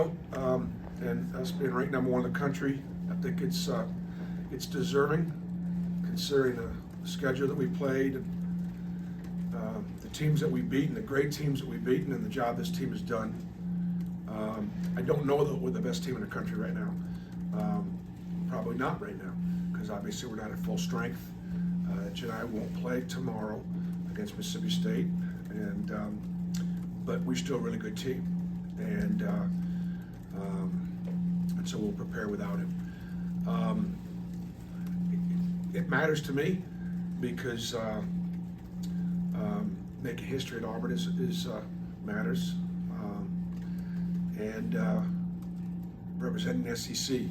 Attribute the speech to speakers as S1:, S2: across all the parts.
S1: out, and us being ranked number 1 in the country, I think it's deserving, considering the schedule that we played, and the teams that we beat, the great teams that we've beaten, and the job this team has done. I don't know that we're the best team in the country right now. Probably not right now, because obviously we're not at full strength. Johni won't play tomorrow against Mississippi State, but we're still a really good team, and so we'll prepare without him. It matters to me because making history at Auburn is matters, and representing the SEC,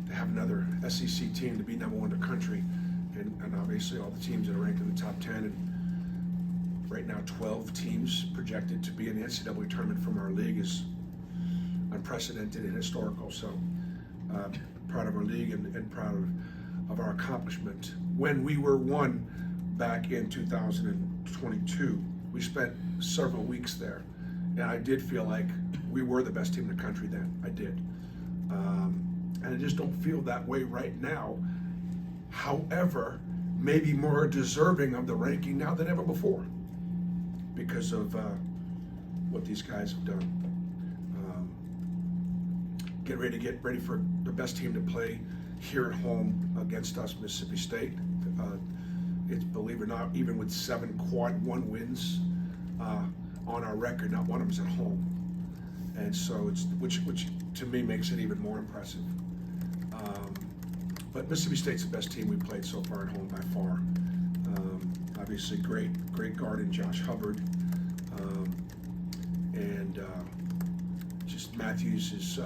S1: to have another SEC team to be number 1 in the country, and obviously all the teams that are ranked in the top 10, and right now 12 teams projected to be in the NCAA tournament from our league is unprecedented and historical. So proud of our league and proud of our accomplishment. When we were 1 back in 2022, we spent several weeks there, and I did feel like we were the best team in the country then. I did. And I just don't feel that way right now. However, maybe more deserving of the ranking now than ever before because of what these guys have done. Get ready for the best team to play here at home against us, Mississippi State. It's, believe it or not, even with 7 quad 1 wins on our record, not one of them is at home, and so it's which to me makes it even more impressive. But Mississippi State's the best team we've played so far at home by far. Obviously, great guard in Josh Hubbard, and just Matthews has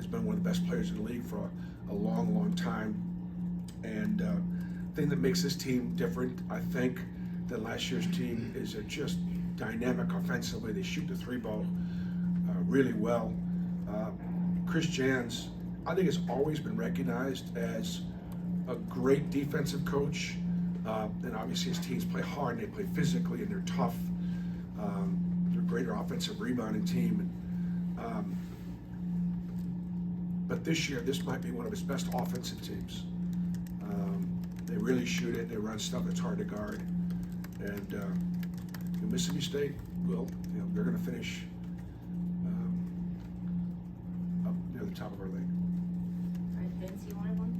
S1: been one of the best players in the league for a long time. And the thing that makes this team different, I think, than last year's team is they're just dynamic offensively. They shoot the 3-ball really well. Chris Jans, I think, has always been recognized as a great defensive coach, and obviously his teams play hard and they play physically and they're tough. They're a greater offensive rebounding team. But this year, this might be one of his best offensive teams. They really shoot it. They run stuff that's hard to guard. And Mississippi State will, they're going to finish up near the top of our league.
S2: All right, Vince, you wanted one?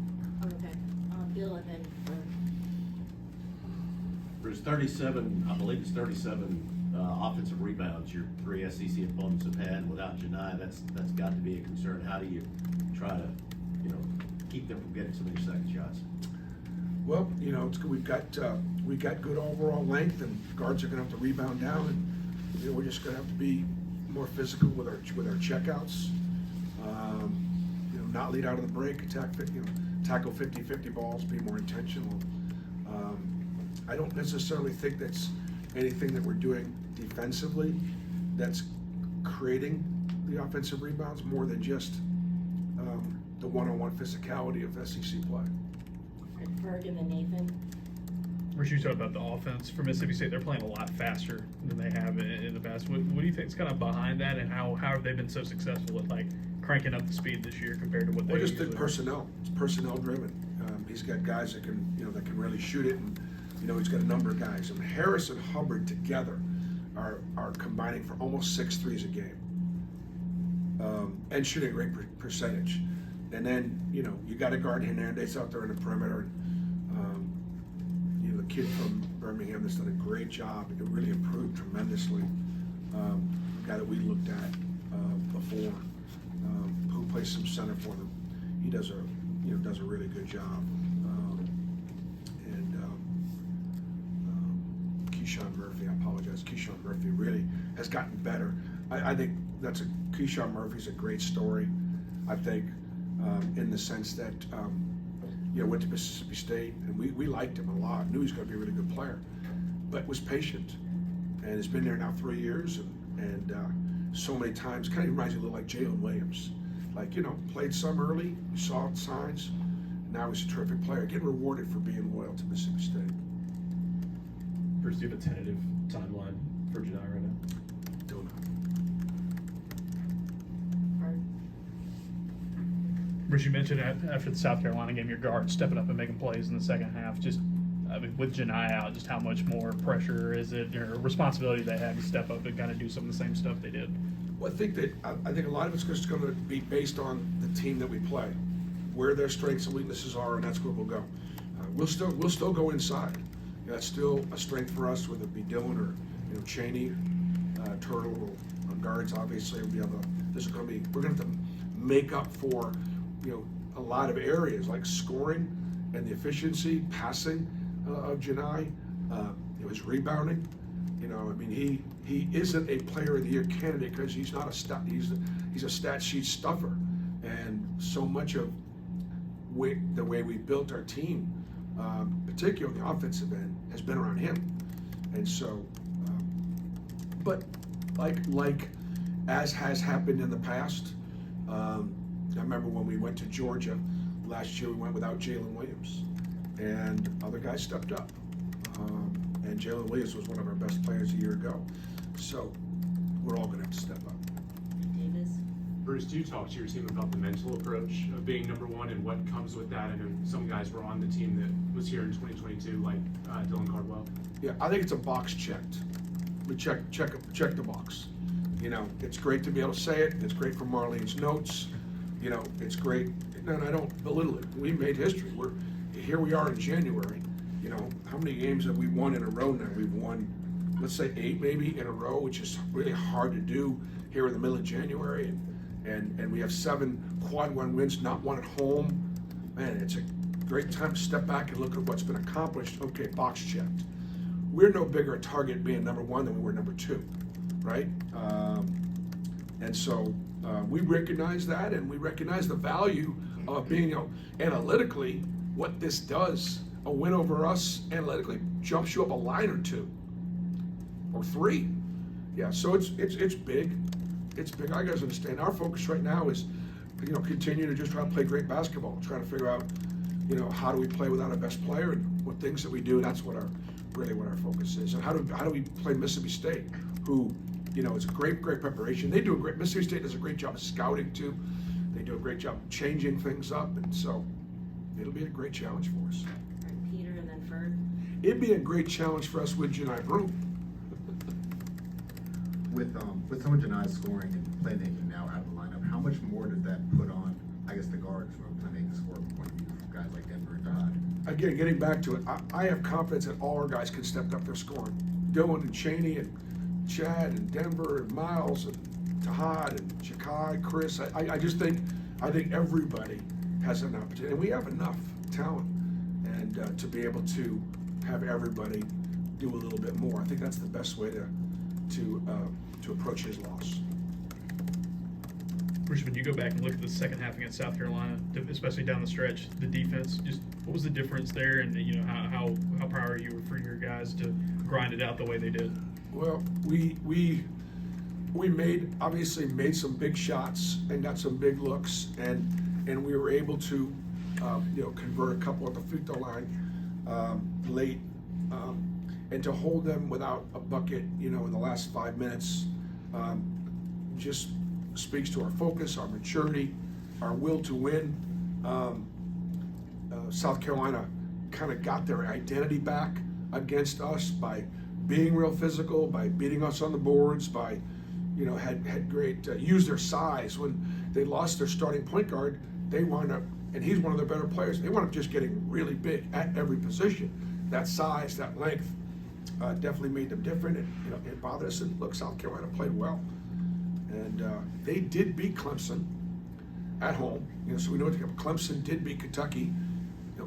S2: Oh, okay. Bill, and then
S3: There's 37, I believe it's 37 offensive rebounds your 3 SEC opponents have had. Without Johni, that's got to be a concern. How do you try to, keep them from getting so many second shots?
S1: Well, it's good. We've got good overall length, and guards are going to have to rebound down, and we're just going to have to be more physical with our checkouts. Not lead out of the break, tackle 50-50 balls, be more intentional. I don't necessarily think that's anything that we're doing defensively that's creating the offensive rebounds more than just the one-on-one physicality of SEC play.
S2: Ferg and then Nathan.
S4: Where you talking about the offense for Mississippi State, they're playing a lot faster than they have in the past. What do you think is kind of behind that, and how have they been so successful at cranking up the speed this year compared to what they?
S1: Well, just the personnel. It's personnel driven. He's got guys that can that can really shoot it, and he's got a number of guys. And Harris and Hubbard together are combining for almost 6 threes a game, and shooting a great percentage. And then you got to guard Hernandez out there in the perimeter. The kid from Birmingham that's done a great job. It really improved tremendously. The guy that we looked at before, who plays some center for them, he does a really good job. Keyshawn Murphy, I apologize. Keyshawn Murphy really has gotten better. I think Keyshawn Murphy's a great story. I think in the sense that went to Mississippi State, and we liked him a lot. Knew he was going to be a really good player, but was patient, and has been there now 3 years, and so many times. Kind of reminds you a little like Jalen Williams. Played some early, you saw signs. Now he's a terrific player, getting rewarded for being loyal to Mississippi State.
S4: Bruce, do you have a tentative timeline for Johni right now?
S1: Don't know.
S4: Bruce, you mentioned after the South Carolina game, your guard stepping up and making plays in the second half. Just, I mean, with Johni out, just how much more pressure is it, or responsibility they have to step up and kind of do some of the same stuff they did?
S1: Well, I think a lot of it's just going to be based on the team that we play, where their strengths and weaknesses are, and that's where we'll go. We'll still go inside. That's still a strength for us, whether it be Dylan or Cheney, Turtle, or guards. Obviously, we're going to have to make up for a lot of areas like scoring and the efficiency, passing of Johni, his rebounding. I mean, he isn't a player of the year candidate because he's not a stat. He's a stat sheet stuffer, and so much of the way we built our team, particularly on the offensive end, has been around him. And so, but like as has happened in the past, I remember when we went to Georgia last year, we went without Jalen Williams, and other guys stepped up. And Jalen Williams was one of our best players a year ago. So we're all going to have to step up.
S2: Davis?
S5: Bruce, do you talk to your team about the mental approach of being number one and what comes with that? I know some guys were on the team that was here in 2022, like Dylan Cardwell.
S1: Yeah, I think it's a box checked. We check the box. It's great to be able to say it. It's great for Marlene's notes. It's great. And I don't belittle it. We made history. Here we are in January. How many games have we won in a row now? We've won, let's say 8 maybe in a row, which is really hard to do here in the middle of January. And we have 7 quad 1 wins, not one at home. Man, it's a great time to step back and look at what's been accomplished. Okay, box checked. We're no bigger a target being number 1 than we were number 2, right? And so we recognize that, and we recognize the value of being, analytically, what this does. A win over us analytically jumps you up a line or 2 or 3. Yeah, so it's big. It's big. I guys understand. Our focus right now is, continue to just try to play great basketball, try to figure out, how do we play without our best player and what things that we do. That's what our focus is. And how do we play Mississippi State, who, it's a great preparation. Mississippi State does a great job of scouting too. They do a great job of changing things up, and so it'll be a great challenge for us.
S2: All right, Peter and then Ferg.
S1: It'd be a great challenge for us with Johni Broome.
S6: With some of Johni's scoring and playmaking now out of the lineup, how much more does that put on, I guess, the guards from a playmaking scoring point of view from guys like Denver and Todd?
S1: Again, getting back to it, I have confidence that all our guys can step up their scoring. Dylan and Cheney and Chad and Denver and Miles and Tahad and Shakai, Chris. I think everybody has an opportunity, and we have enough talent and to be able to have everybody do a little bit more. I think that's the best way to approach his loss.
S4: Bruce, when you go back and look at the second half against South Carolina, especially down the stretch, the defense, just what was the difference there, and how proud are you for your guys to grind it out the way they did?
S1: Well, we obviously made some big shots and got some big looks, and we were able to convert a couple at the free throw line late, and to hold them without a bucket in the last 5 minutes just speaks to our focus, our maturity, our will to win. South Carolina kind of got their identity back against us by being real physical, by beating us on the boards, by had great used their size. When they lost their starting point guard, they wound up, and he's one of their better players, they wound up just getting really big at every position. That size, that length definitely made them different, and it bothered us. And look, South Carolina played well, and they did beat Clemson at home. So we know what Clemson did beat Kentucky.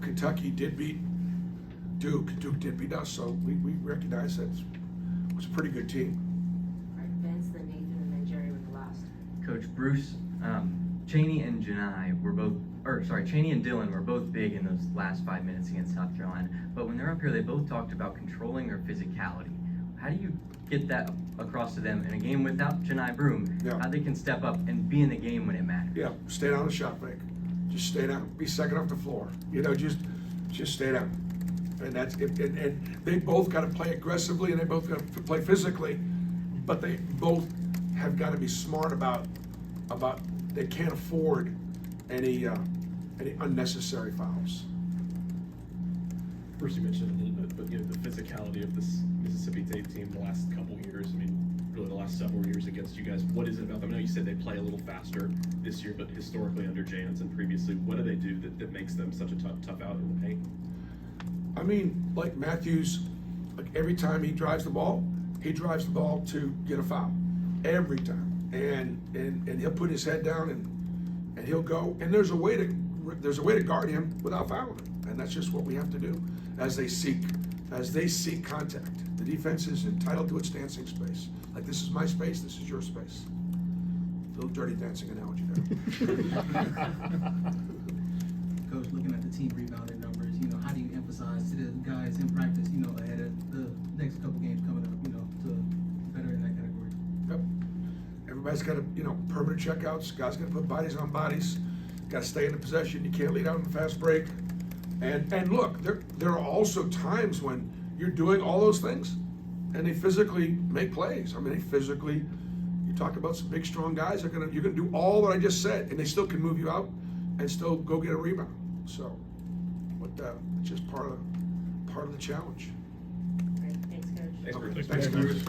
S1: Kentucky did beat Duke. Duke did beat us. So we recognize that it was a pretty good team.
S2: All right, Vince, then Nathan, and then Jerry with the last.
S7: Coach Bruce, Cheney and Cheney and Dylan were both big in those last 5 minutes against South Carolina. But when they're up here, they both talked about controlling their physicality. How do you get that across to them in a game without Johni Broome?
S1: Yeah.
S7: How they can step up and be in the game when it matters?
S1: Yeah, stay down the shot break. Just stay down. Be second off the floor. Just stay down. And that's it. And they both got to play aggressively, and they both got to play physically. But they both have got to be smart about they can't afford any any unnecessary fouls.
S4: First, you mentioned it a little bit, but you know, the physicality of this Mississippi State team the last couple years, I mean, really the last several years against you guys, what is it about them? I know you said they play a little faster this year, but historically under Jansen previously, what do they do that makes them such a tough out in the paint?
S1: I mean, like Matthews, like every time he drives the ball to get a foul. Every time. And he'll put his head down and he'll go. And there's a way to guard him without fouling him. And that's just what we have to do as they seek contact. The defense is entitled to its dancing space. Like, this is my space, this is your space. Little dirty dancing analogy there.
S8: Coach, looking at the team rebounding numbers, you know, how do you emphasize to the guys in practice, you know, ahead of the next couple games coming up, you know, to better in that category?
S1: Yep. Everybody's got to, permanent checkouts. Guys got to put bodies on bodies. Got to stay in the possession. You can't lead out in the fast break. And look, there are also times when you're doing all those things, and they physically make plays. I mean, you talk about some big, strong guys. You're gonna do all that I just said, and they still can move you out and still go get a rebound. So, it's just part of the challenge.
S2: Great, thanks, Coach.
S4: Thanks,
S1: Okay,
S4: Coach.
S1: thanks, guys.